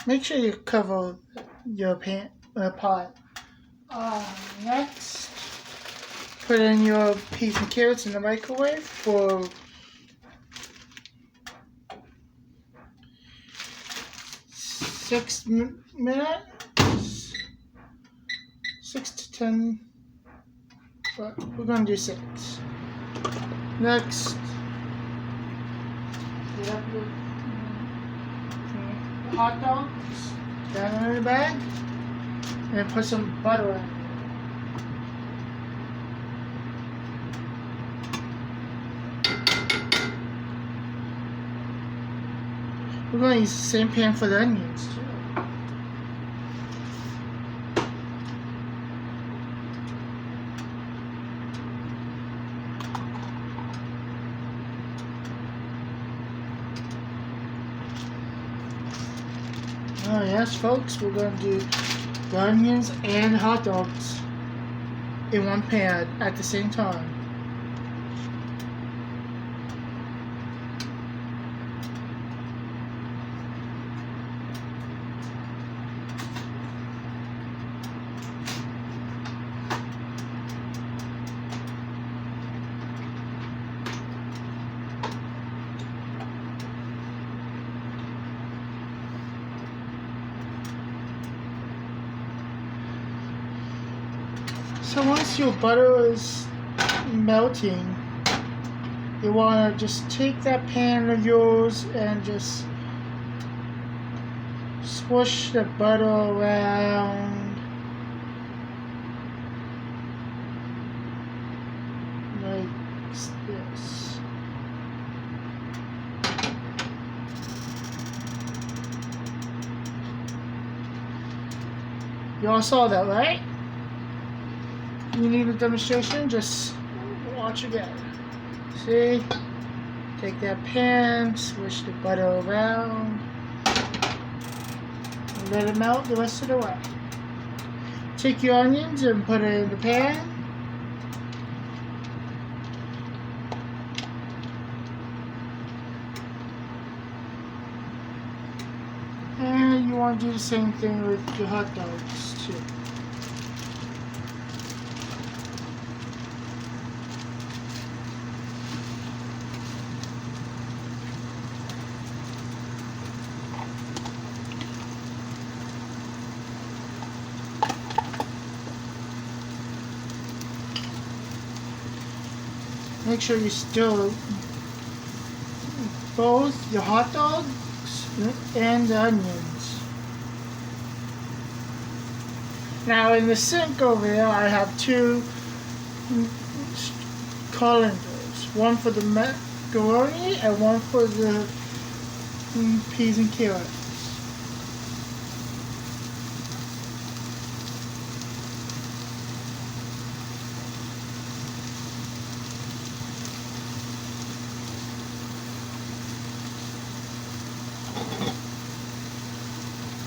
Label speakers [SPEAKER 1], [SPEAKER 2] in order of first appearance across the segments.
[SPEAKER 1] Make sure you cover your pot. Next, put in your peas and carrots in the microwave for 6 minutes, 6 to 10. But we're gonna do 6. Next, you have your hot dogs down in the bag, and put some butter in. We're going to use the same pan for the onions too. Oh yes, folks, we're going to do the onions and hot dogs in one pan at the same time. So once your butter is melting, you want to just take that pan of yours and just swish the butter around like this. You all saw that, right? You need a demonstration? Just watch again. See? Take that pan, swish the butter around, and let it melt the rest of the way. Take your onions and put it in the pan. And you want to do the same thing with your hot dogs too. Make sure you stir both your hot dogs and the onions. Now in the sink over there, I have 2 colanders. One for the macaroni and one for the peas and carrots.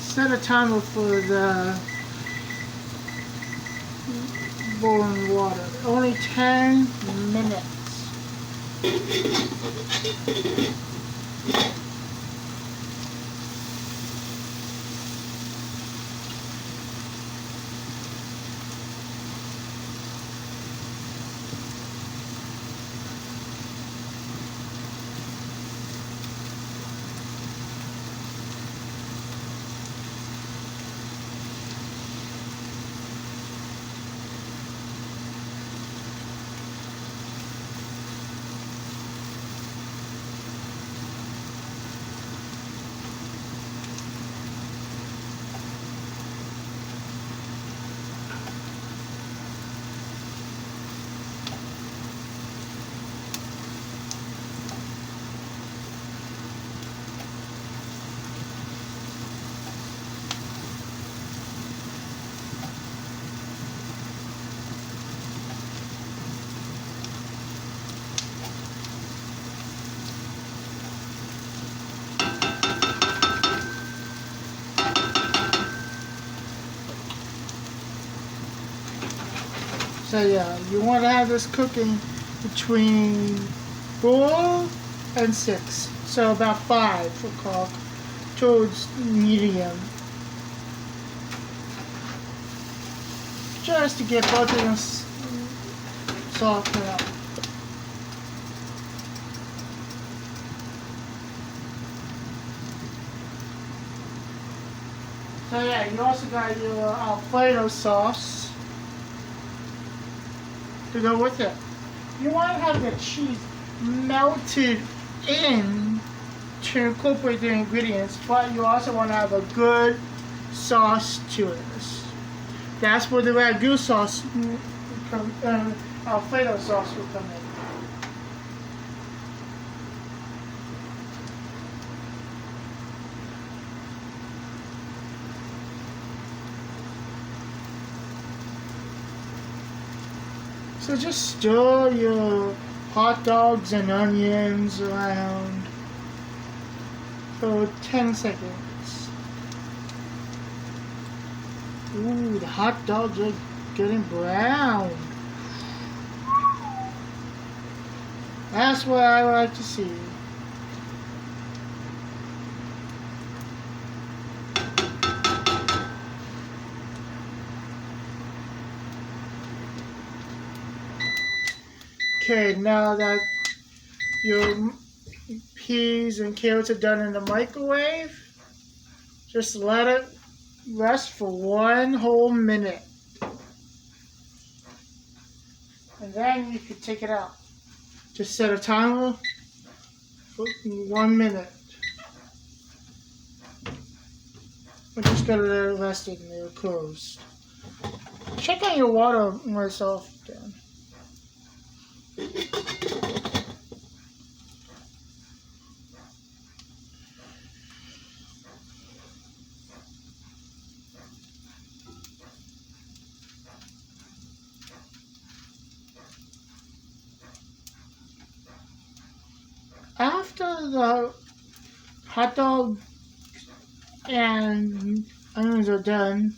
[SPEAKER 1] Set a timer for the boiling water. Only 10 minutes. So yeah, you want to have this cooking between 4 and 6. So about 5 o'clock towards medium. Just to get both of them softened up. So yeah, you also got your Alfredo sauce to go with it. You want to have the cheese melted in to incorporate the ingredients, but you also want to have a good sauce to it. That's where the ragu sauce, Alfredo sauce will come in. So just stir your hot dogs and onions around for 10 seconds. Ooh, the hot dogs are getting brown. That's what I like to see. Okay, now that your peas and carrots are done in the microwave, just let it rest for 1 whole minute. And then you can take it out. Just set a timer for 1 minute. We're just gonna let it rest in there, closed. Check on your water when it's off then. After the hot dog and onions are done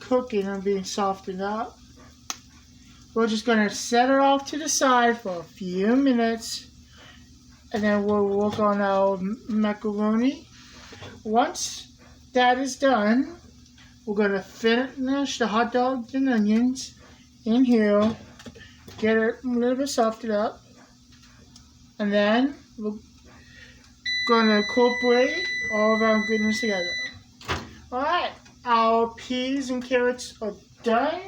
[SPEAKER 1] cooking and being softened up, we're just going to set it off to the side for a few minutes, and then we'll work on our macaroni. Once that is done, we're going to finish the hot dogs and onions in here, get it a little bit softened up, and then we're going to incorporate all of our ingredients together. Alright, our peas and carrots are done.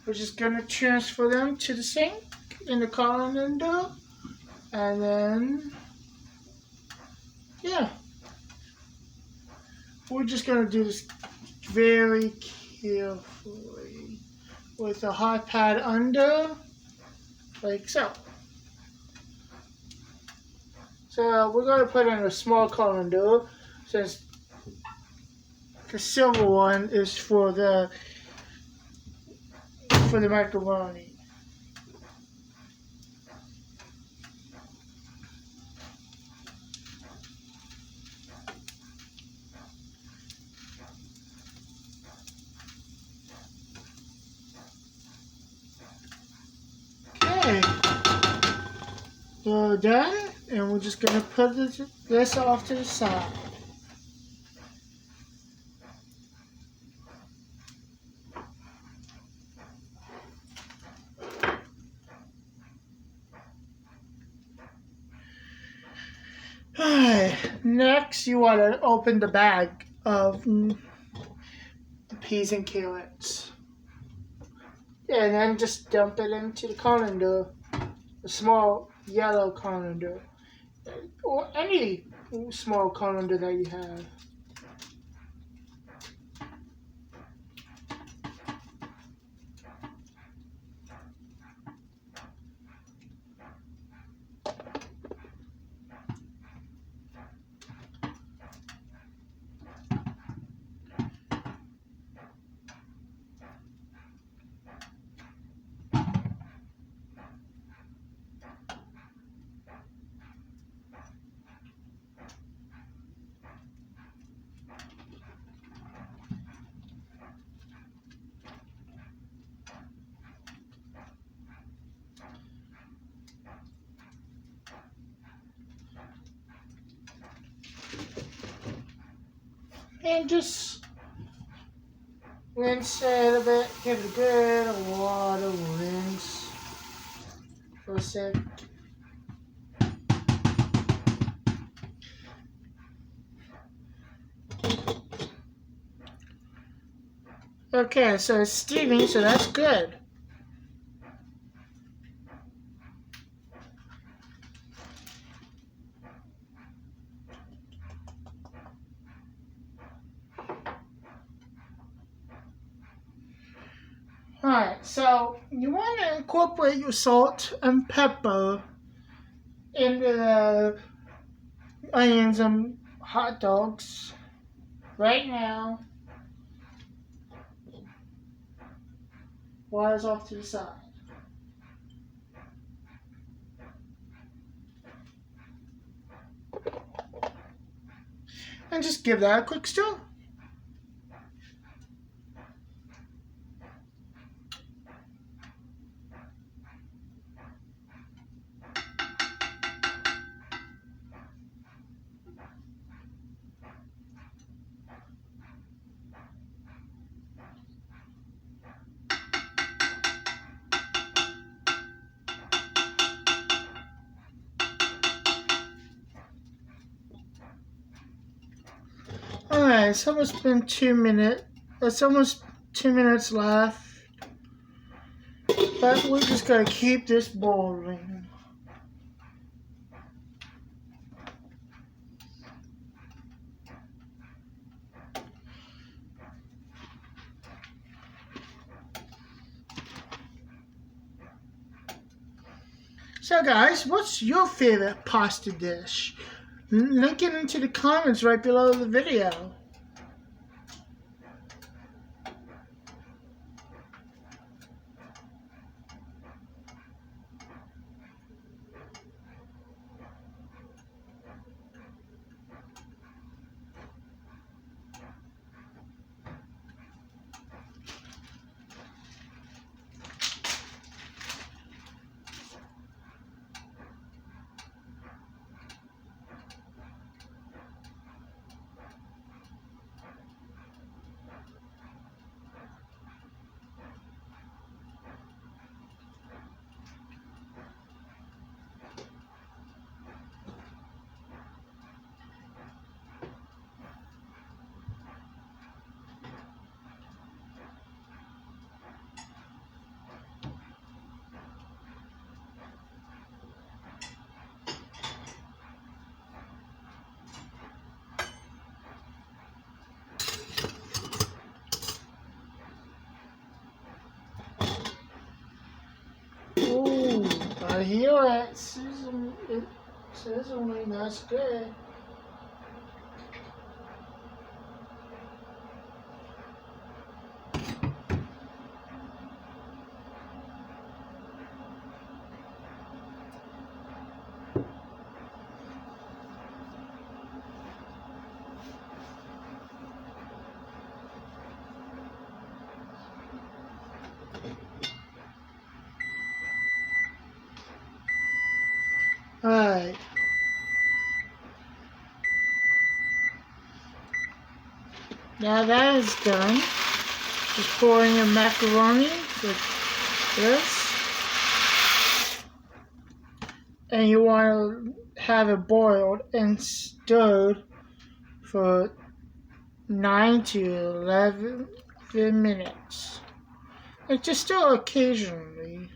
[SPEAKER 1] We're just going to transfer them to the sink in the colander, and then, yeah. We're just going to do this very carefully with a hot pad under, like so. So we're going to put in a small colander, since the silver one is for the macaroni. Okay, we're done, and we're just going to put this off to the side. Next, you want to open the bag of the peas and carrots. And then just dump it into the colander, a small yellow colander, or any small colander that you have. And just rinse it a bit. Give it a good water rinse for a sec. Okay, so it's steaming, so that's good. Alright, so you want to incorporate your salt and pepper into the onions and hot dogs right now. Water's off to the side. And just give that a quick stir. Alright, it's almost been 2 minutes. It's almost 2 minutes left. But we're just gonna keep this boiling. So guys, what's your favorite pasta dish? Link it into the comments right below the video. Ooh, I hear it sizzling, that's good. Alright. Now that is done. Just pour in your macaroni with this. And you want to have it boiled and stirred for 9 to 11 minutes. Like just stir occasionally.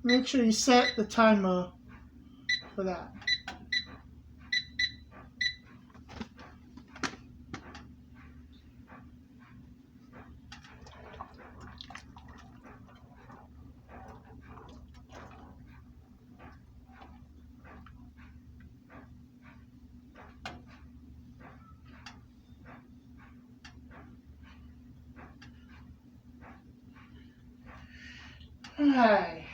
[SPEAKER 1] Make sure you set the timer for that. Alright.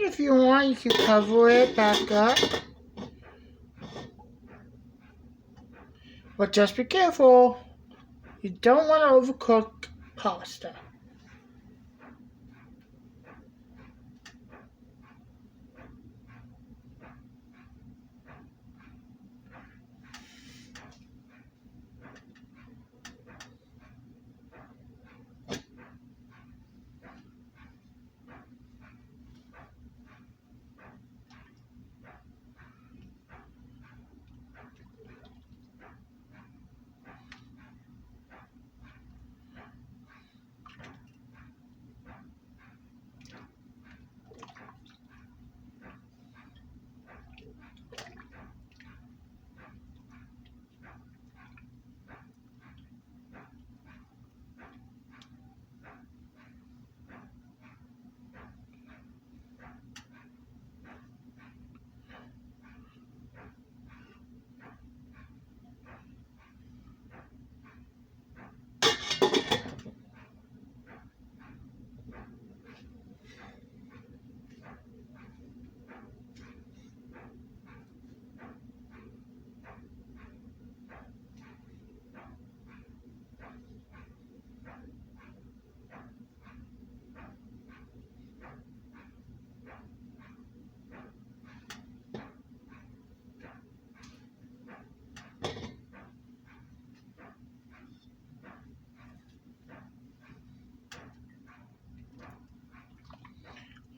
[SPEAKER 1] if you want, you can cover it back up. But just be careful. You don't want to overcook pasta.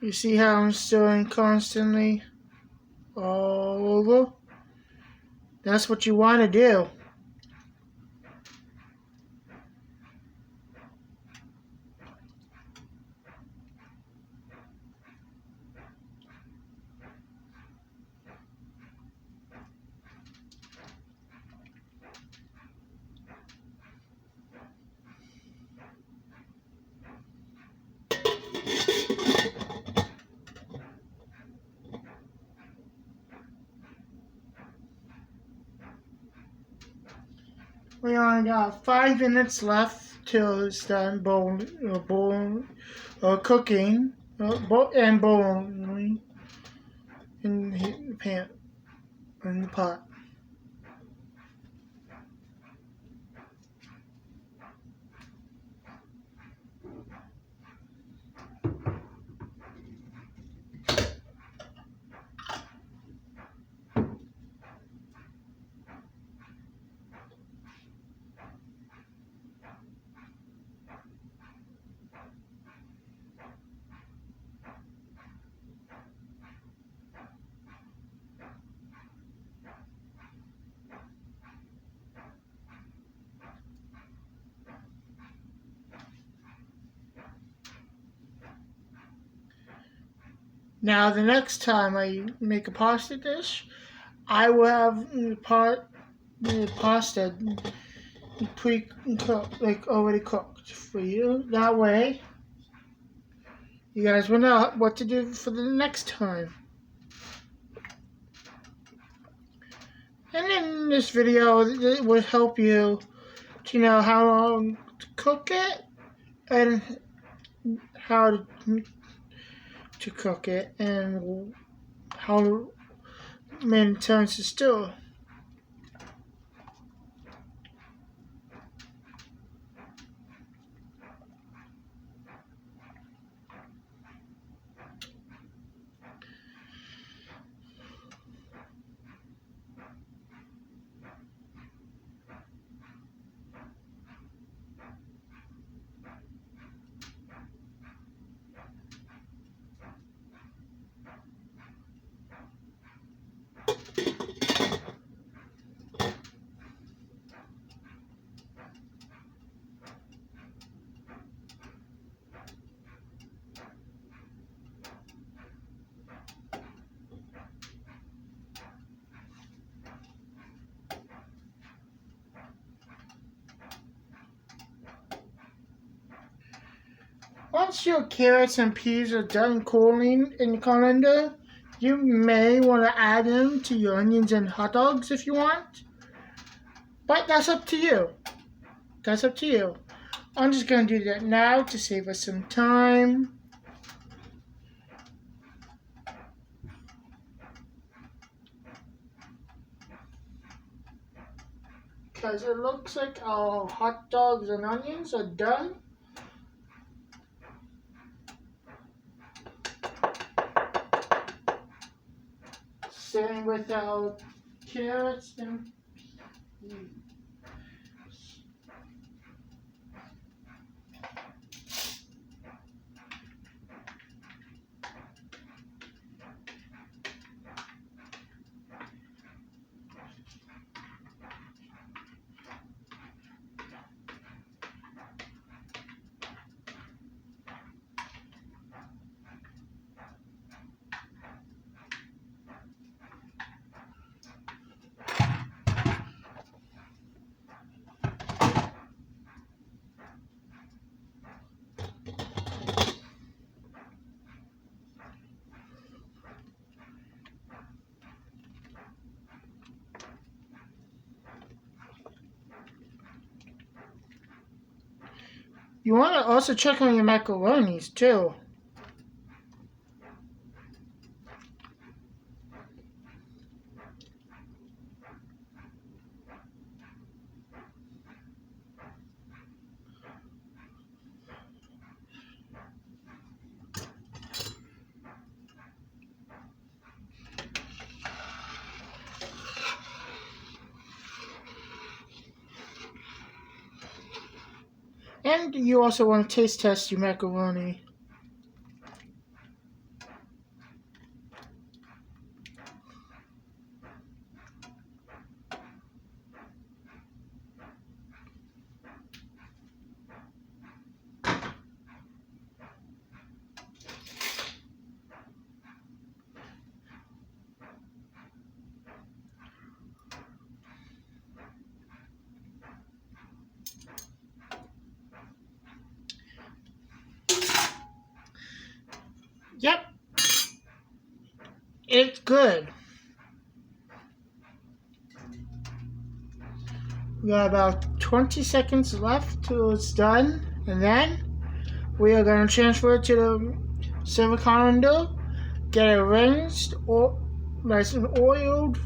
[SPEAKER 1] You see how I'm stirring constantly all over? That's what you want to do. We only got 5 minutes left till it's done cooking and boiling in the pan, in the pot. Now, the next time I make a pasta dish, I will have the pasta pre-cooked, like already cooked for you. That way, you guys will know what to do for the next time. And in this video, it will help you to know how long to cook it and how to cook it and how many times to stir. Once your carrots and peas are done cooling in the colander, you may want to add them to your onions and hot dogs if you want. But that's up to you. That's up to you. I'm just going to do that now to save us some time. because it looks like our hot dogs and onions are done. Same with our carrots and you want to also check on your macaronis too. And you also want to taste test your macaroni. Yep, it's good. We got about 20 seconds left till it's done, and then we are going to transfer it to the silver colander, get it rinsed or nice and oiled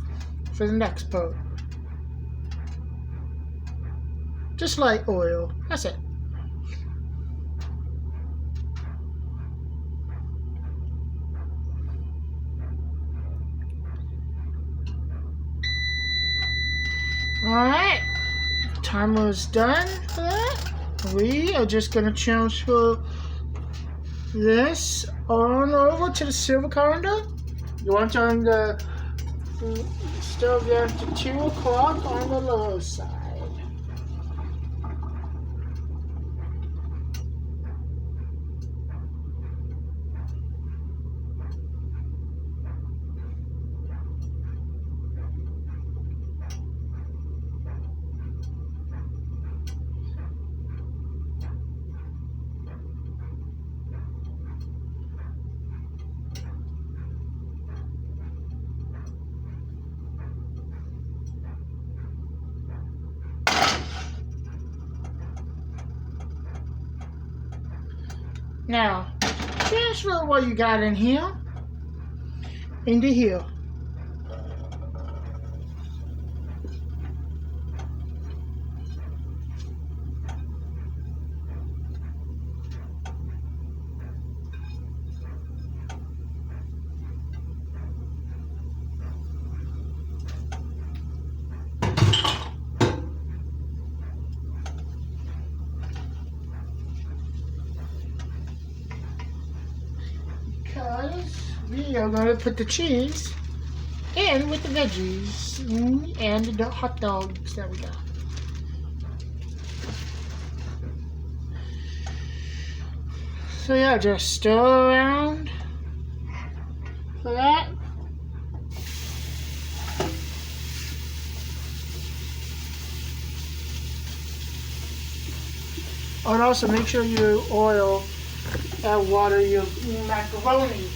[SPEAKER 1] for the next part. Just light oil, that's it. Alright, timer is done for that. We are just going to transfer this on over to the silver colander. You want to turn the stove down to 2 o'clock on the lower side. Now, transfer what you got in here into here. Because we are going to put the cheese in with the veggies and the hot dogs that we got. So yeah, just stir around for that. And also make sure you oil and water your macaroni.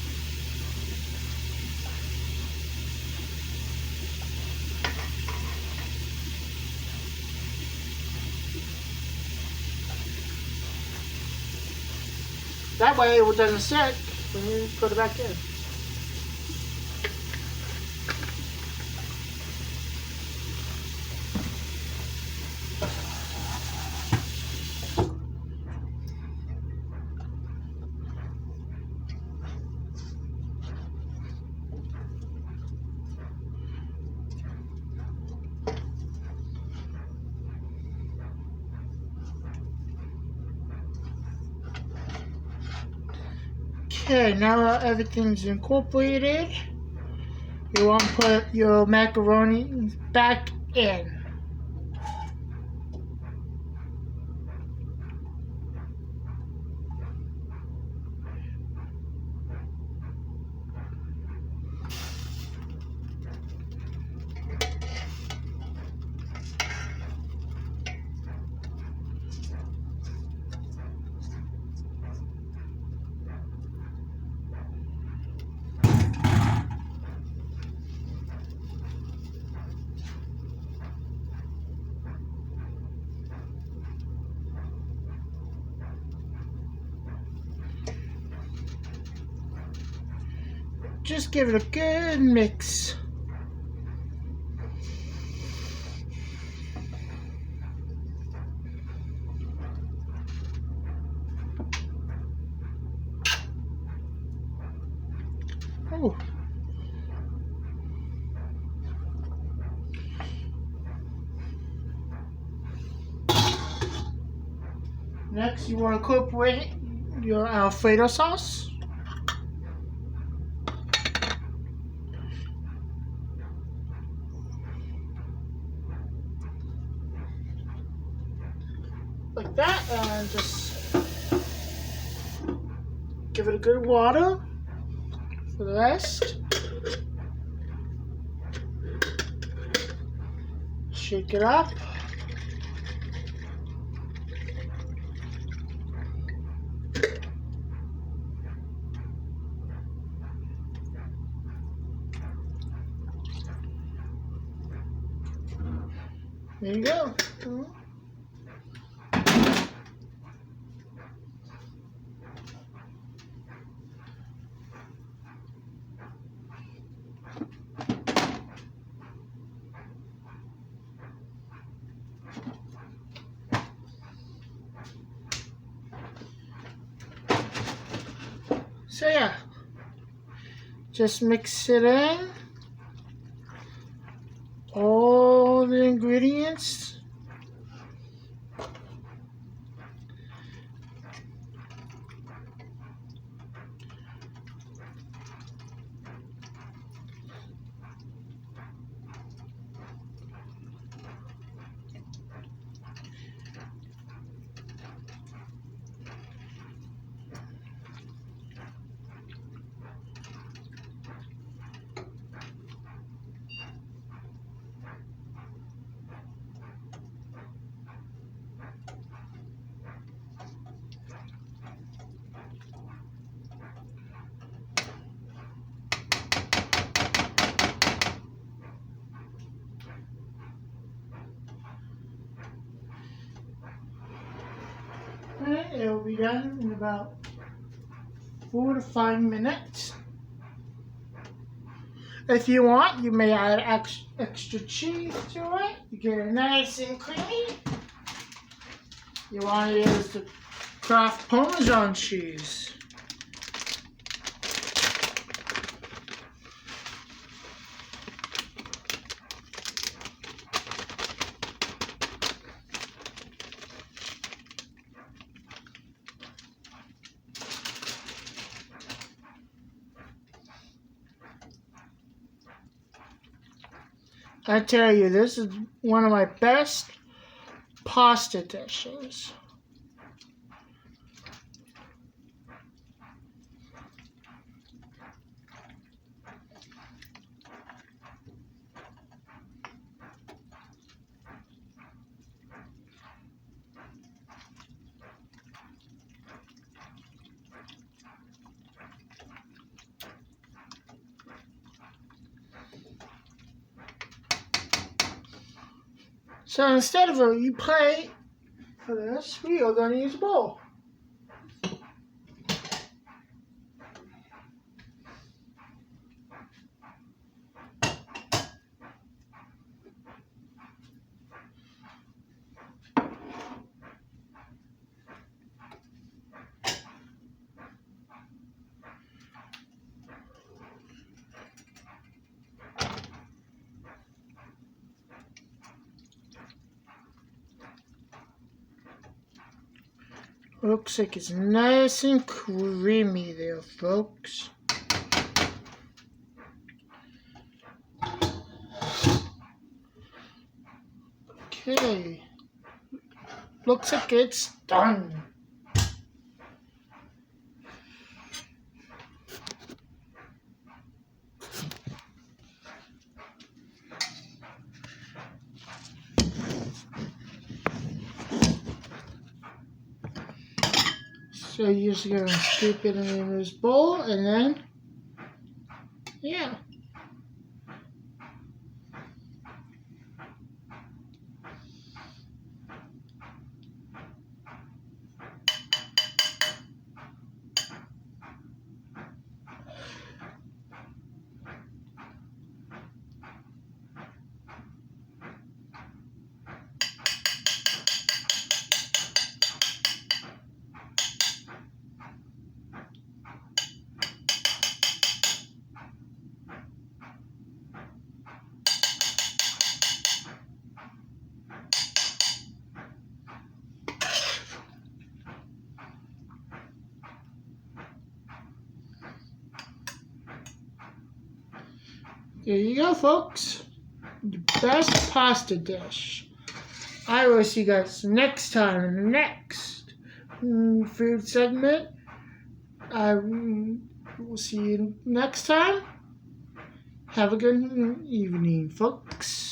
[SPEAKER 1] That way it doesn't stick when you put it back in. Okay, now that everything's incorporated, you want to put your macaroni back in. Just give it a good mix. Oh. Next, you want to incorporate your Alfredo sauce. Like that, and just give it a good water for the rest. Shake it up. There you go. So yeah, just mix it in. All the ingredients. Alright, it'll be done in about 4 to 5 minutes. If you want, you may add extra cheese to it to get it nice and creamy. You want to use the Kraft Parmesan cheese. I tell you, this is one of my best pasta dishes. So instead of a plate for this, we are going to use a bowl. Looks like it's nice and creamy there, folks. Okay. Looks like it's done. So you're just gonna scoop it in this bowl and then, yeah. There you go, folks. The best pasta dish. I will see you guys next time in the next food segment. I will see you next time. Have a good evening, folks.